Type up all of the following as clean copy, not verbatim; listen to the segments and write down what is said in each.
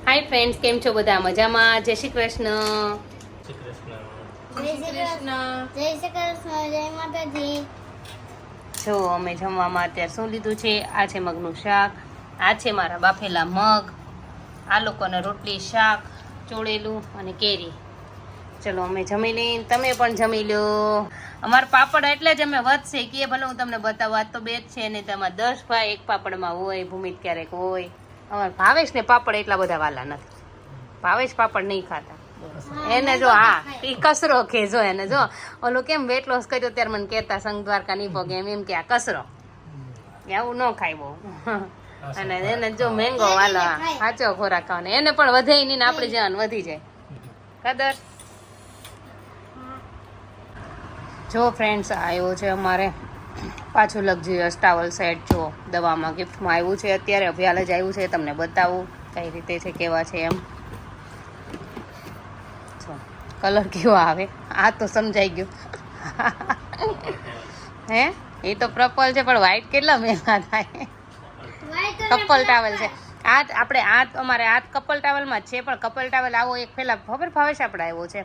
Hi friends, કેમ છો બધા? મજામાં? જય શ્રી કૃષ્ણ. જય માતાજી. જો અમે જમવામાં અત્યારે શું લીધું છે? આ છે મગનું શાક, આ છે મારા બાફેલા મગ, આ લોકોને રોટલી, શાક, ચોળેલું અને કેરી. ચલો અમે જમી લઈને તમે પણ જમી લો. અમારા પાપડ એટલે જ અમે વધશે કે ભલે હું તમને બતાવું. આજ તો બે જ છે ને તમારે 10 ભાઈ એક પાપડમાં હોય, ભૂમિત ક્યારેક હોય. અમારે ભાવેશ ને પાપડ એટલા બધા વાલા નથી. ભાવેશ પાપડ નહીં ખાતા. એને જો હા એ કસરો કે જો એને જો ઓલું કેમ વેટ લોસ કર્યો ત્યારે મને કહેતા સંઘ દ્વારકા નહીં પગે એમ કે આ કસરો એવું ન ખાય બહુ. અને એને જો મેંગો વાલો સાચો ખોરાક ખાવાનો એને પણ વધે નહીં ને આપણે જવાનું વધી જાય. કદર જો ફ્રેન્ડ્સ આવ્યો છે અમારે પાછું લક્ઝરિયસ ટાવલ સેટ. જો દવામાં ગિફ્ટમાં આવ્યું છે અત્યારે અભિયાલ જ આવ્યું છે. તમને બતાવું કઈ રીતે છે, કેવા છે એમ. કલર કેવો આવે આ તો સમજાઈ ગયું. હે એ તો પર્પલ છે પણ વ્હાઈટ કેટલા મહેંગા થાય. કપલ ટાવલ છે આ આપણે આ અમારે આ કપલ ટાવલમાં જ છે પણ કપલ ટાવલ આવો એક પહેલા ખબર ભાવેશ આપણે આવ્યો છે.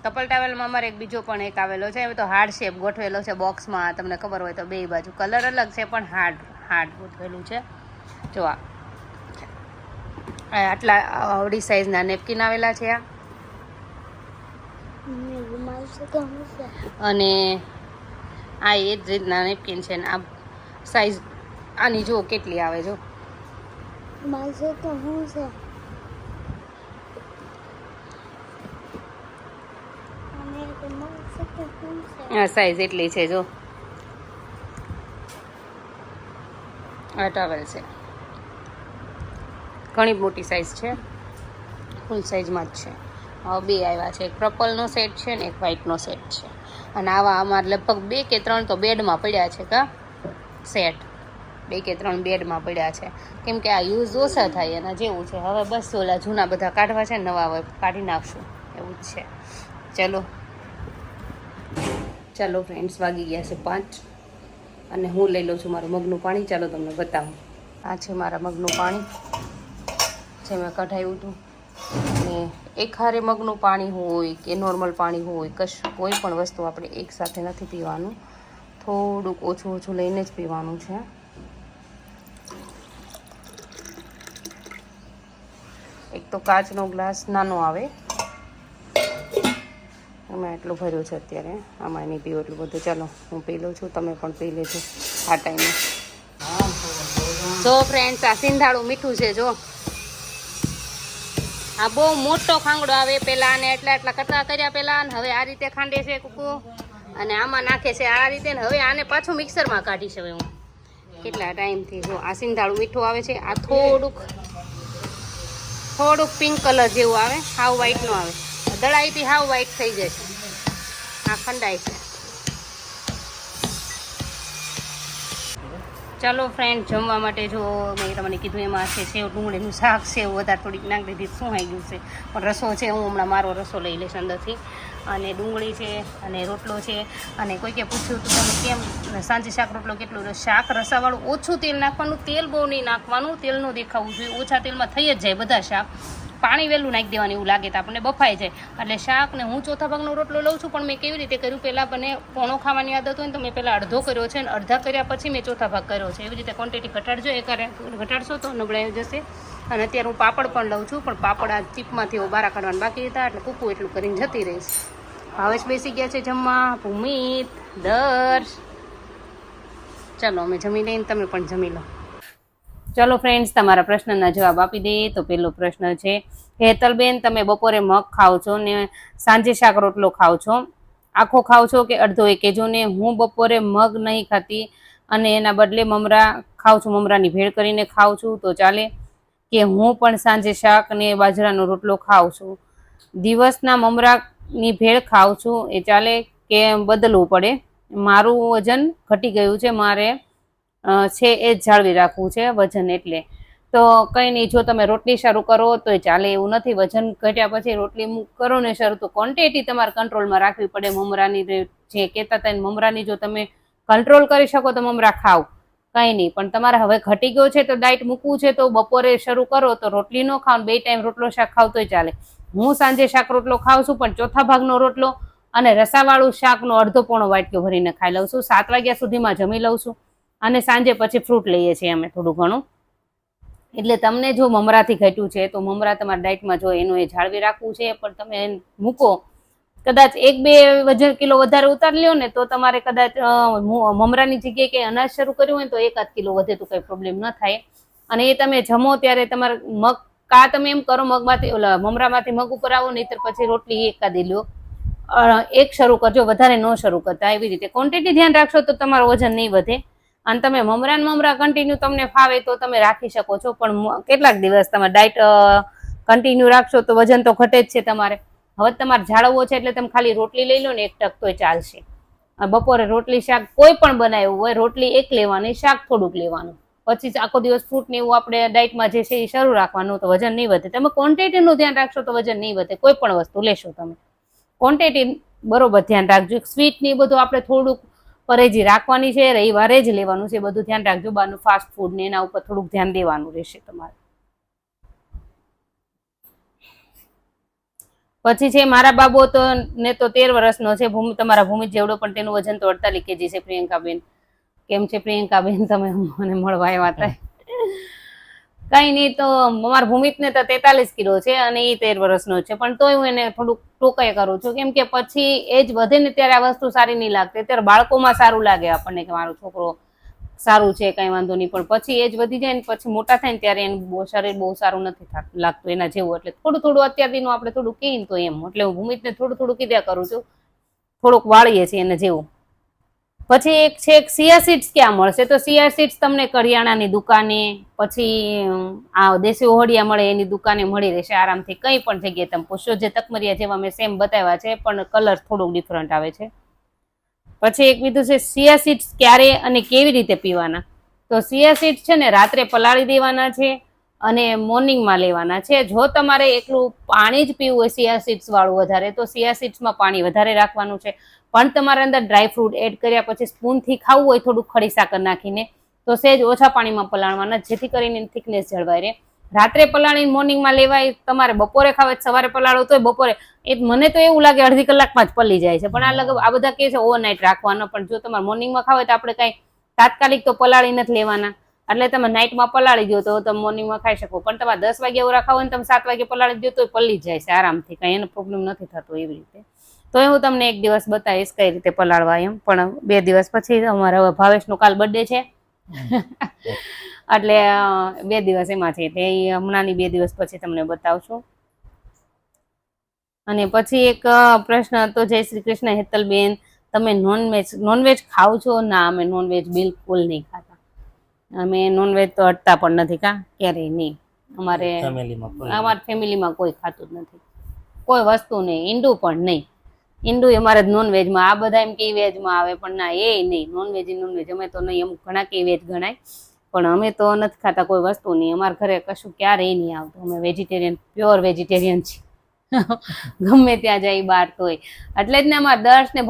કપલ ટાવલમાં અમારે એક બીજો પણ એક આવેલો છે. એ તો હાર્ડ શેપ ગોઠવેલો છે બોક્સમાં. તમને ખબર હોય તો બે બાજુ કલર અલગ છે પણ હાર્ડ ગોઠવેલું છે. જો આટલા અવળી સાઈઝના નેપકિન આવેલા છે આ. અને આ એ જ રીતના નેપકિન છે ને આ સાઈઝ આની જુઓ કેટલી આવે. જો આ સાઈઝ એટલી છે. જો આ ટાવેલ છે, ઘણી મોટી સાઈઝ છે, ફૂલ સાઈઝમાં જ છે. હવે બે આવ્યા છે, એક પર્પલનો સેટ છે ને એક વ્હાઈટનો સેટ છે. અને આવા અમારે લગભગ 2 કે 3 તો બેડમાં પડ્યા છે. કા સેટ 2 કે 3 બેડમાં પડ્યા છે કેમ કે આ યુઝ ઓછા થાય એના જેવું છે. હવે બસ ઓલા જૂના બધા કાઢવા છે, નવા હવે કાઢી નાખશું એવું જ છે. ચાલો ફ્રેન્ડ્સ, વાગી ગયા છે 5 અને હું લઈ લઉં છું મારું મગનું પાણી. ચાલો તમને બતાવું. આ છે મારા મગનું પાણી જે મેં કઢાવ્યું હતું. અને એક હારે મગનું પાણી હોય કે નોર્મલ પાણી હોય, કોઈ પણ વસ્તુ આપણે એકસાથે નથી પીવાનું. થોડુંક ઓછું લઈને જ પીવાનું છે. એક તો કાચનો ગ્લાસ નાનો આવે, અમે એટલું ભર્યું છે અત્યારે. આમાં નહીં પીવું એટલું બધું. ચાલો હું પી લઉં છું, તમે પણ પી લેજો આ ટાઈમે. જો ફ્રેન્ડ્સ, આ સિંધાળું મીઠું છે. જો આ બહુ મોટો ખાંગડો આવે. પહેલાં આને એટલા કટકા કર્યા પહેલાં, અને હવે આ રીતે ખાંડે છે કુકુ અને આમાં નાખે છે આ રીતે. ને હવે આને પાછું મિક્સરમાં કાઢીશ હવે હું કેટલા ટાઈમથી. જો આ સિંધાળું મીઠું આવે છે. આ થોડુંક પિંક કલર જેવું આવે, હાવ વ્હાઈટ નો આવે. દળાઈથી હાવ વ્હાઈટ થઈ જશે. આ ખંડાય છે. ચાલો ફ્રેન્ડ, જમવા માટે જો મેં તમને કીધું એમાં છે સેવ ડુંગળીનું શાક. સેવ વધારે થોડીક નાખી દીધી, શું આવી ગયું છે પણ રસો છે. હું હમણાં મારો રસો લઈ લઈશ અંદરથી. અને ડુંગળી છે અને રોટલો છે. અને કોઈકે પૂછ્યું હતું તમે કેમ સાંજે શાક રોટલો કેટલું? શાક રસાવાળું ઓછું તેલ નાખવાનું, તેલ બહુ નહીં નાખવાનું. તેલનું દેખાવું જોઈએ. ઓછા તેલમાં થઈ જ જાય બધા શાક. પાણી વહેલું નાખી દેવાનું એવું લાગે તો આપણને બફાઈ જાય. એટલે શાકને હું ચોથા ભાગનો રોટલો લઉં છું પણ મેં કેવી રીતે કર્યું, પહેલાં મને પોણો ખાવાની આદત હોય ને તો મેં પહેલાં અડધો કર્યો છે અને અડધા કર્યા પછી મેં ચોથા ભાગ કર્યો છે. એવી રીતે ક્વોન્ટિટી ઘટાડજો. ઘટાડશો તો નબળાઈ જશે. અને અત્યારે હું પાપડ પણ લઉં છું પણ પાપડ આ ચીપમાંથી બારા કાઢવાના બાકી હતા એટલે કૂકું એટલું કરીને જતી રહીશ. ભાવેશ બેસી ગયા છે જમવા, ભૂમિત, દર્શ. ચાલો અમે જમી લઈને તમે પણ જમી લો. ચલો ફ્રેન્ડ્સ, તમારા પ્રશ્નના જવાબ આપી દઈએ. તો પહેલો પ્રશ્ન છે, હેતલબેન, તમે બપોરે મગ ખાઓ છો ને સાંજે શાક રોટલો ખાઓ છો, આખો ખાઓ છો કે અડધો એ કહેજો ને. હું બપોરે મગ નહીં ખાતી અને એના બદલે મમરા ખાઉં છું, મમરાની ભેળ કરીને ખાઉં છું તો ચાલે? કે હું પણ સાંજે શાક ને બાજરાનો રોટલો ખાઉં છું, દિવસના મમરાની ભેળ ખાઉં છું એ ચાલે કે બદલવું પડે? મારું વજન ઘટી ગયું છે, મારે છે એ જ જાળવી રાખવું છે વજન. એટલે તો કંઈ નહીં, જો તમે રોટલી શરૂ કરો તો એ ચાલે એવું નથી. વજન ઘટ્યા પછી રોટલી કરો ને શરૂ, તો ક્વોન્ટિટી તમારે કંટ્રોલમાં રાખવી પડે. મમરાની જે કહેતા હતા મમરાની જો તમે કંટ્રોલ કરી શકો તો મમરા ખાવ. કંઈ નહીં. પણ તમારે હવે ઘટી ગયો છે તો ડાયટ મૂકવું છે તો બપોરે શરૂ કરો તો રોટલી ન ખાવ, 2 ટાઈમ રોટલો શાક ખાવ તોય ચાલે. હું સાંજે શાક રોટલો ખાઉં છું, પણ ચોથા ભાગનો રોટલો અને રસાવાળું શાકનો અડધો પોણો વાટક્યો ભરીને ખાઈ લઉં છું. 7 વાગ્યા સુધીમાં જમી લઉં છું અને સાંજે પછી ફ્રૂટ લઈએ છીએ અમે થોડું ઘણું. એટલે તમને જો મમરાથી ઘટ્યું છે તો મમરા તમારા ડાયટમાં જો એનું એ જાળવી રાખવું છે, પણ તમે મૂકો કદાચ 1-2 કિલો વધારે ઉતારી લ્યો ને તો તમારે કદાચ મમરાની જગ્યાએ કંઈ અનાજ શરૂ કર્યું હોય તો 1-8 કિલો વધે તો કંઈ પ્રોબ્લેમ ન થાય. અને એ તમે જમો ત્યારે તમારે મગ તમે એમ કરો, મગમાંથી મમરામાંથી મગ ઉપર આવો, નહીતર પછી રોટલી એકાદી લ્યો, એક શરૂ કરજો, વધારે ન શરૂ કરતા. એવી રીતે ક્વોન્ટિટી ધ્યાન રાખશો તો તમારું વજન નહીં વધે. અને તમે મમરા કન્ટિન્યુ તમને ફાવે તો તમે રાખી શકો છો, પણ કેટલાક દિવસ તમે ડાયટ કન્ટિન્યુ રાખશો તો વજન તો ઘટે જ છે તમારે. હવે તમારે જાળવવો છે એટલે તમે ખાલી રોટલી લઈ લો ને 1 ટક તોય ચાલશે. બપોરે રોટલી શાક કોઈ પણ બનાવ્યું હોય, રોટલી 1 લેવાની, શાક થોડુંક લેવાનું, પછી આખો દિવસ ફ્રૂટ ને એવું આપણે ડાયટમાં જે છે એ શરૂ રાખવાનું, તો વજન નહીં વધે. તમે ક્વોન્ટિટીનું ધ્યાન રાખશો તો વજન નહીં વધે. કોઈ પણ વસ્તુ લેશો તમે ક્વોન્ટિટી બરોબર ધ્યાન રાખજો. સ્વીટ ને એ બધું આપણે થોડુંક પરેજી રાખવાની છે, રવિવારે જ લેવાનું છે, બધું ધ્યાન રાખજો. બહારનું ફાસ્ટ ફૂડ ને એના ઉપર થોડુંક ધ્યાન દેવાનું રહેશે તમારે. પછી છે મારા બાબો તો 13 વર્ષનો છે, તમારા ભૂમિ જેવડો, પણ તેનું વજન તો 48 kg છે. પ્રિયંકાબેન કેમ છે? પ્રિયંકાબેન તમે મને મળવા આવ્યા હતા. કઈ નહીં, તો અમારા ભૂમિતને તો 43 કિલો છે અને એ 13 વર્ષનો છે, પણ તોય હું એને થોડુંક ટોકાઈ કરું છું, કેમ કે પછી એજ વધે ને ત્યારે આ વસ્તુ સારી નહીં લાગતી. ત્યારે બાળકોમાં સારું લાગે આપણને કે મારો છોકરો સારું છે, કઈ વાંધો નહીં, પણ પછી એજ વધી જાય ને પછી મોટા થાય ને ત્યારે એનું શરીર બહુ સારું નથી લાગતું એના જેવું. એટલે થોડું અત્યારથી આપણે થોડું કહીએ તો એમ, એટલે હું ભૂમિતને થોડું કીધા કરું છું, થોડુંક વાળીએ છીએ એને જેવું. પછી એક છે સિયા સીડ્સ ક્યાં મળશે? તો સિયા સીડ્સ તમને કરિયાણાની દુકાને, પછી આ દેશી ઓહળિયા મળે એની દુકાને મળી રહેશે આરામથી. કંઈ પણ જગ્યાએ તમે પૂછો. જે તકમરિયા જેવા મેં સેમ બતાવ્યા છે, પણ કલર થોડુંક ડિફરન્ટ આવે છે. પછી એક બીજું છે સિયા સીડ્સ ક્યારે અને કેવી રીતે પીવાના? તો સિયા સીડ્સ છે ને રાત્રે પલાળી દેવાના છે અને મોર્નિંગમાં લેવાના છે. જો તમારે એકલું પાણી જ પીવું હોય સિયા સીડ્સ વાળું વધારે, તો સિયા સીડ્સમાં પાણી વધારે રાખવાનું છે. પણ તમારે અંદર ડ્રાયફ્રૂટ એડ કર્યા પછી સ્પૂનથી ખાવું હોય થોડુંક ખડી સાકર નાખીને, તો સહેજ ઓછા પાણીમાં પલાળવાના, જેથી કરીને થિકનેસ જળવાય રહે. રાત્રે પલાળીને મોર્નિંગમાં લેવાય. તમારે બપોરે ખાવા સવારે પલાળો તોય બપોરે મને તો એવું લાગે અડધી કલાકમાં જ પલી જાય છે, પણ આ બધા કે છે ઓવરનાઇટ રાખવાનો. પણ જો તમારે મોર્નિંગમાં ખાવ તો આપણે કાંઈ તાત્કાલિક તો પલાળી નથી લેવાના, એટલે તમે નાઇટમાં પલાળી દો તો તમે મોર્નિંગમાં ખાઈ શકો. પણ તમારે 10 વાગે એવું રાખવા હોય ને તમે 7 વાગે પલાળી દો તો પલી જાય છે આરામથી, કાંઈ એનો પ્રોબ્લેમ નથી થતો એવી રીતે. તો હું તમને એક દિવસ બતાવીશ કઈ રીતે પલાળવા એમ. પણ 2 દિવસ પછી અમારા ભાવેશનો કાલ બર્થડે છે એટલે 2 દિવસ એમાં છે, એટલે એ હમણાંની 2 દિવસ પછી તમને બતાવશું. અને પછી એક પ્રશ્ન હતો, જય શ્રી કૃષ્ણ હેતલબેન, તમે નોનવેજ ખાવ છો? ના, અમે નોનવેજ બિલકુલ નહીં ખાતા. અમે નોનવેજ તો હટતા પણ નથી, ક્યારેય નહીં. અમારી ફેમિલીમાં કોઈ ખાતું જ નથી, કોઈ વસ્તુ નહીં, ઈંડું પણ નહીં. ઈંડું અમારે નોનવેજમાં, આ બધા એમ કે વેજમાં આવે, પણ ના, એ નહીં. નોનવેજ અમે તો નહીં, અમુક ઘણા કે વેજ ગણાય, પણ અમે તો નથી ખાતા કોઈ વસ્તુ નહીં. અમારા ઘરે કશું ક્યારેય નહીં આવતું. અમે વેજીટેરિયન, પ્યોર વેજીટેરિયન છીએ. ગમે ત્યાં જાય બહાર તોય. એટલે જ ને અમારા દર્શ ને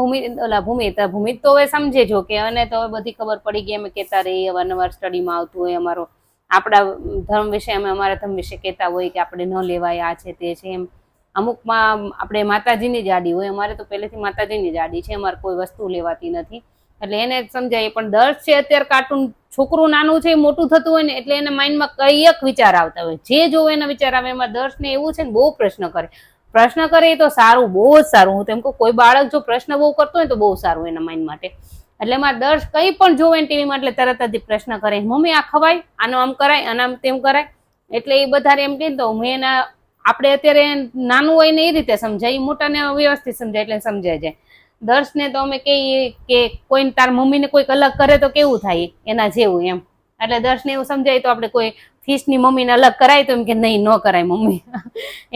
ભૂમિ તો હવે સમજે જો કે, અને તો હવે બધી ખબર પડી ગઈ. અમે કહેતા રહીએ, અવારનવાર સ્ટડીમાં આવતું હોય અમારો, આપણા ધર્મ વિશે અમે અમારા ધર્મ વિશે કહેતા હોય કે આપણે ન લેવાય, આ છે તે છે એમ. અમુકમાં આપણે માતાજીની જ આડી હોય, અમારે તો પહેલેથી માતાજીની જ આડી છે, અમારે કોઈ વસ્તુ લેવાતી નથી. એટલે એને સમજાય. પણ દર્શ છે અત્યારે કાર્ટૂન, છોકરું નાનું છે મોટું થતું હોય ને એટલે એના માઇન્ડમાં કઈક વિચાર આવતા હોય, જે જોવે એના વિચાર આવે. એમાં દર્શને એવું છે ને બહુ પ્રશ્ન કરે એ તો સારું, બહુ જ સારું. હું તેમ કહું, કોઈ બાળક જો પ્રશ્ન બહુ કરતો હોય તો બહુ સારું એના માઇન્ડ માટે. એટલે એમાં દર્શ કંઈ પણ જોવે ને ટીવીમાં એટલે તરત જ પ્રશ્ન કરે, મમ્મી આ ખવાય, આનો આમ કરાય, આનામ તેમ કરાય. એટલે એ બધા એમ કહે તો હું એના, આપણે અત્યારે નાનું હોય ને એ રીતે સમજાય, મોટાને વ્યવસ્થિત સમજાય એટલે સમજાય જાય. દર્શને તો અમે કહીએ કે કોઈ તાર મમ્મીને કોઈક અલગ કરે તો કેવું થાય એના જેવું એમ. એટલે દર્શને એવું સમજાય. તો આપણે કોઈ ફિશની મમ્મીને અલગ કરાય તો એમ કે નહીં, ન કરાય મમ્મી,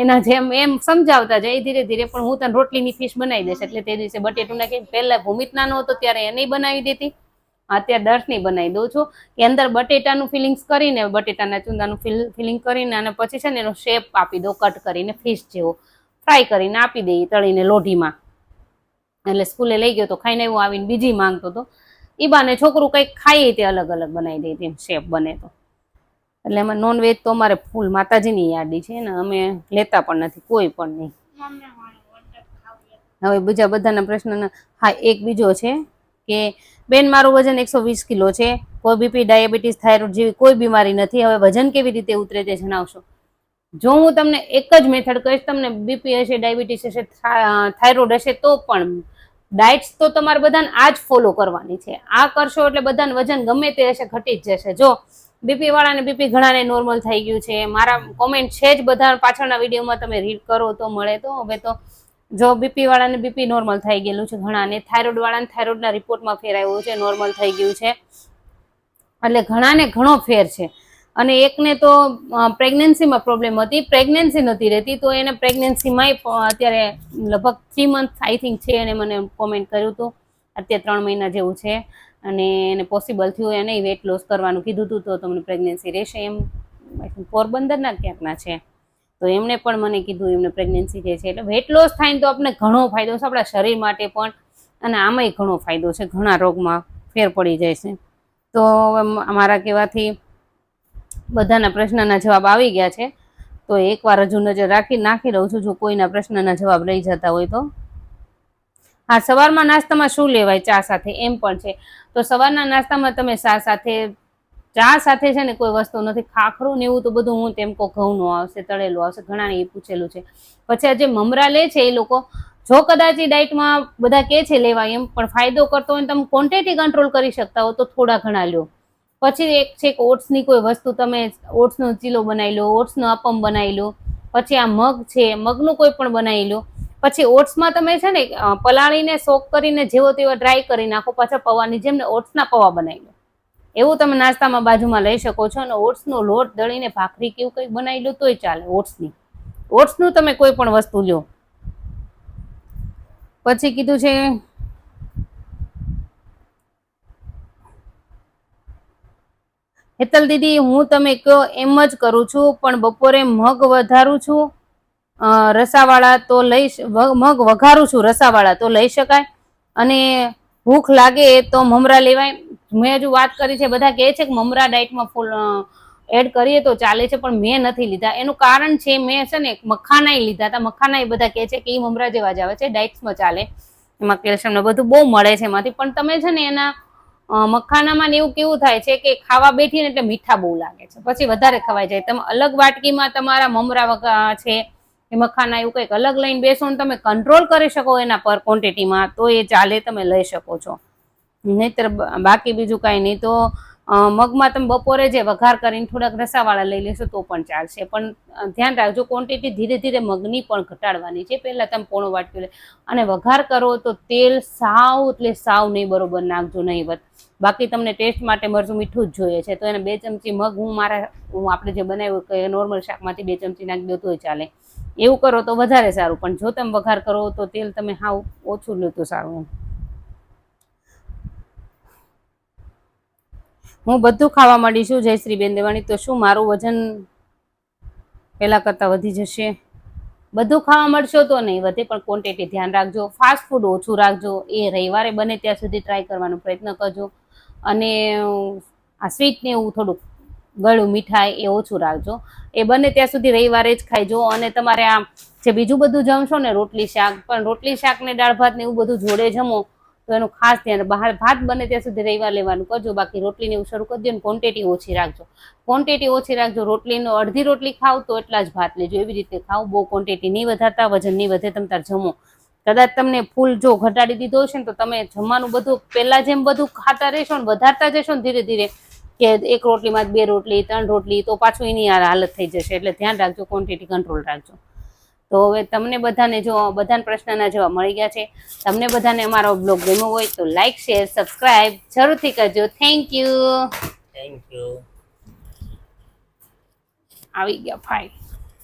એના જેમ એમ સમજાવતા જાય ધીરે ધીરે. પણ હું તને રોટલીની ફિશ બનાવી દઈશ. એટલે તે દિવસે બટેટું નાખી, પહેલા ભૂમિત નાનો હતો ત્યારે એને બનાવી દેતી, અત્યારે દર્શની બનાવી દઉં છું કે અંદર બટેટાનું ફિલિંગ્સ કરીને, બટેટાના ચૂંદાનું ફિલિંગ કરીને, અને પછી છે ને એનો શેપ આપી દો કટ કરીને, ફિશ જેવો ફ્રાય કરીને આપી દઈએ તળીને લોઢીમાં. એટલે સ્કૂલે લઈ ગયો તો ખાઈને એવું આવીને બીજી માંગતો હતો. એ બાને છોકરું કંઈક ખાઈએ તે અલગ અલગ બનાવી દે તેમ શેપ બને તો. એટલે એમાં નોનવેજ તો અમારે ફૂલ માતાજીની યાદી છે ને અમે લેતા પણ નથી કોઈ પણ નહીં. હવે બીજા બધાના પ્રશ્નના હા એક બીજો છે કે બેન મારું વજન 120 કિલો છે, કોઈ બીપી ડાયાબિટીસ થાઇરોઇડ જેવી કોઈ બીમારી નથી, હવે વજન કેવી રીતે ઉતરે તે જણાવશો. જો હું તમને એક જ મેથડ કહીશ, તમને બીપી હશે, ડાયાબિટીસ હશે, થાઇરોઇડ હશે તો પણ ડાયટ્સ તો તમારે બધાને આ જ ફોલો કરવાની છે. આ કરશો એટલે બધાને વજન ગમે તે હશે ઘટી જ જશે. જો બીપી વાળાને બીપી ઘણાને નોર્મલ થઈ ગયું છે, મારા કોમેન્ટ છે જ બધા પાછળના વિડીયોમાં તમે રીડ કરો તો મળે. તો હવે તો જો બીપી વાળાને બીપી નોર્મલ થઈ ગયેલું છે ઘણાને, થાઇરોઇડ વાળાને થાઇરોઇડના રિપોર્ટમાં ફેર આવ્યું છે, નોર્મલ થઈ ગયું છે. એટલે ઘણાને ઘણો ફેર છે. અને એકને તો પ્રેગ્નન્સીમાં પ્રોબ્લેમ હતી, પ્રેગ્નન્સી નથી રહેતી તો એને પ્રેગ્નન્સીમાંય અત્યારે લગભગ 3 મંથ આઈ થિંક છે, એને મને કોમેન્ટ કર્યું હતું. અત્યારે 3 મહિના જેવું છે અને એને પોસિબલ થયું, એને વેટ લોસ કરવાનું કીધું હતું તો તમને પ્રેગ્નન્સી રહેશે એમ. પોરબંદરના ક્યાંકના છે તો એમણે પણ મને કીધું એમને પ્રેગ્નન્સી જે છે. એટલે વેટ લોસ થાય તો આપણે ઘણો ફાયદો છે આપણા શરીર માટે પણ, અને આમાંય ઘણો ફાયદો છે, ઘણા રોગમાં ફેર પડી જાય છે. તો અમારા કહેવાથી બધાના પ્રશ્નના જવાબ આવી ગયા છે. તો એકવાર હજુ નજર નાખી રહું છું જો કોઈના પ્રશ્નના જવાબ રહી જતા હોય તો. હા, સવારમાં નાસ્તામાં શું લેવાય ચા સાથે એમ પણ છે. તો સવારના નાસ્તામાં તમે ચા સાથે છે ને કોઈ વસ્તુ નથી, ખાખરું ને એવું તો બધું હું તેમ કહું ઘઉંનું આવશે, તળેલું આવશે, ઘણાને એ પૂછેલું છે. પછી આ જે મમરા લે છે એ લોકો, જો કદાચ એ ડાયટમાં બધા કહે છે લેવાય એમ, પણ ફાયદો કરતો હોય તમે ક્વોન્ટિટી કંટ્રોલ કરી શકતા હો તો થોડા ઘણા લો. પછી એક છે કે ઓટ્સની કોઈ વસ્તુ, તમે ઓટ્સનો ચીલો બનાવી લો, ઓટ્સનો અપમ બનાવી લો. પછી આ મગ છે, મગનું કોઈ પણ બનાવી લો. પછી ઓટ્સમાં તમે છે ને પલાળીને સોક કરીને જેવો તેવો ડ્રાય કરી નાખો, પાછા પૌવાની જેમ ને ઓટ્સના પૌવા બનાવી લો. એવું તમે નાસ્તામાં બાજુમાં લઈ શકો છો. અને ઓટ્સનો લોટ દળીને ભાખરી કેવું કંઈક બનાવી લો તોય ચાલે. ઓટ્સનું તમે કોઈ પણ વસ્તુ લો. પછી કીધું છે હેતલ દીદી, હું તમે કહો એમ જ કરું છું, પણ બપોરે મગ વધારું છું રસાવાળા તો મગ વઘારું છું રસાવાળા તો લઈ શકાય, અને ભૂખ લાગે તો મમરા લેવાય. મેં હજુ વાત કરી છે, બધા કહે છે કે મમરા ડાયટમાં ફૂલ એડ કરીએ તો ચાલે છે, પણ મેં નથી લીધા. એનું કારણ છે મેં છે ને મખાના લીધા હતા. મખાના બધા કહે છે કે એ મમરા જેવા જ આવે છે, ડાયટ્સમાં ચાલે, એમાં કેલ્શિયમ ને બધું બહુ મળે છે એમાંથી. પણ તમે છે ને એના મખાનામાં ને એવું કેવું થાય છે કે ખાવા બેઠી ને એટલે મીઠા બહુ લાગે છે, પછી વધારે ખવાઈ જાય. તમે અલગ વાટકીમાં તમારા મમરા છે એ મખાના એવું કંઈક અલગ લઈને બેસો ને તમે કંટ્રોલ કરી શકો એના પર ક્વોન્ટિટીમાં તો એ ચાલે, તમે લઈ શકો છો. નહીતર બાકી બીજું કાંઈ નહીં. તો મગમાં તમે બપોરે જે વઘાર કરીને થોડાક રસાવાળા લઈ લેશો તો પણ ચાલશે, પણ ધ્યાન રાખજો ક્વોન્ટિટી ધીરે ધીરે મગની પણ ઘટાડવાની છે. પહેલાં તમે પોણો વાટકી લે અને વઘાર કરો તો તેલ સાવ એટલે સાવ નહીં બરોબર નાખજો નહીં. બાકી તમને ટેસ્ટ માટે મરચું મીઠું જ જોઈએ છે તો એને 2 ચમચી મગ હું આપણે જે બનાવ્યું કે નોર્મલ શાકમાંથી 2 ચમચી નાખી દો તોય ચાલે. એવું કરો તો વધારે સારું, પણ જો તમે વઘાર કરો તો તેલ તમે હાવ ઓછું લો તો સારું. હું બધું ખાવા માંડીશું જયશ્રીબેન દેવાણી, તો શું મારું વજન પહેલા કરતાં વધી જશે? બધું ખાવા મળશો તો નહીં વધે, પણ ક્વોન્ટિટી ધ્યાન રાખજો. ફાસ્ટ ફૂડ ઓછું રાખજો, એ રવિવારે બને ત્યાં સુધી ટ્રાય કરવાનો પ્રયત્ન કરજો. અને આ સ્વીટ ને એવું થોડુંક ગળું મીઠાઈ એ ઓછું રાખજો. એ બને ત્યાં સુધી રવિવારે જ ખાઈજો. અને તમારે આમ જે બીજું બધું જમશો ને રોટલી શાક, પણ રોટલી શાક ને દાળ ભાત ને એવું બધું જોડે જમો તો એનું ખાસ ધ્યાન. બહાર ભાત બને ત્યાં સુધી રવિવાર લેવાનું કરજો, બાકી રોટલીને એવું શરૂ કરી દો ને ક્વોન્ટિટી ઓછી રાખજો. ક્વોન્ટિટી ઓછી રાખજો. રોટલીનો અડધી રોટલી ખાવ તો એટલા જ ભાત લેજો, એવી રીતે ખાવ. બહુ ક્વોન્ટિટી નહીં વધારતા, વજન નહીં વધે, તમે તાર જમો. કદાચ તમને ફૂલ જો ઘટાડી દીધો હશે ને તો તમે જમવાનું બધું પહેલા જેમ બધું ખાતા રહેશો ને વધારતા જશો ને ધીરે ધીરે, કે 1 રોટલીમાં 2 રોટલી 3 રોટલી તો પાછું એની હાલત થઈ જશે. એટલે ધ્યાન રાખજો, ક્વોન્ટિટી કંટ્રોલ રાખજો. તો હવે તમને બધાને જો બધાના પ્રશ્નના જવાબ મળી ગયા છે. તમને બધાને અમારો બ્લોગ ગમ્યો હોય તો લાઈક શેર સબસ્ક્રાઈબ જરૂરથી કરજો. Thank you. આવી ગયા ભાઈ.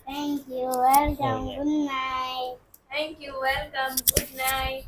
Thank you. Welcome. Good night. Thank you. Welcome. Good night.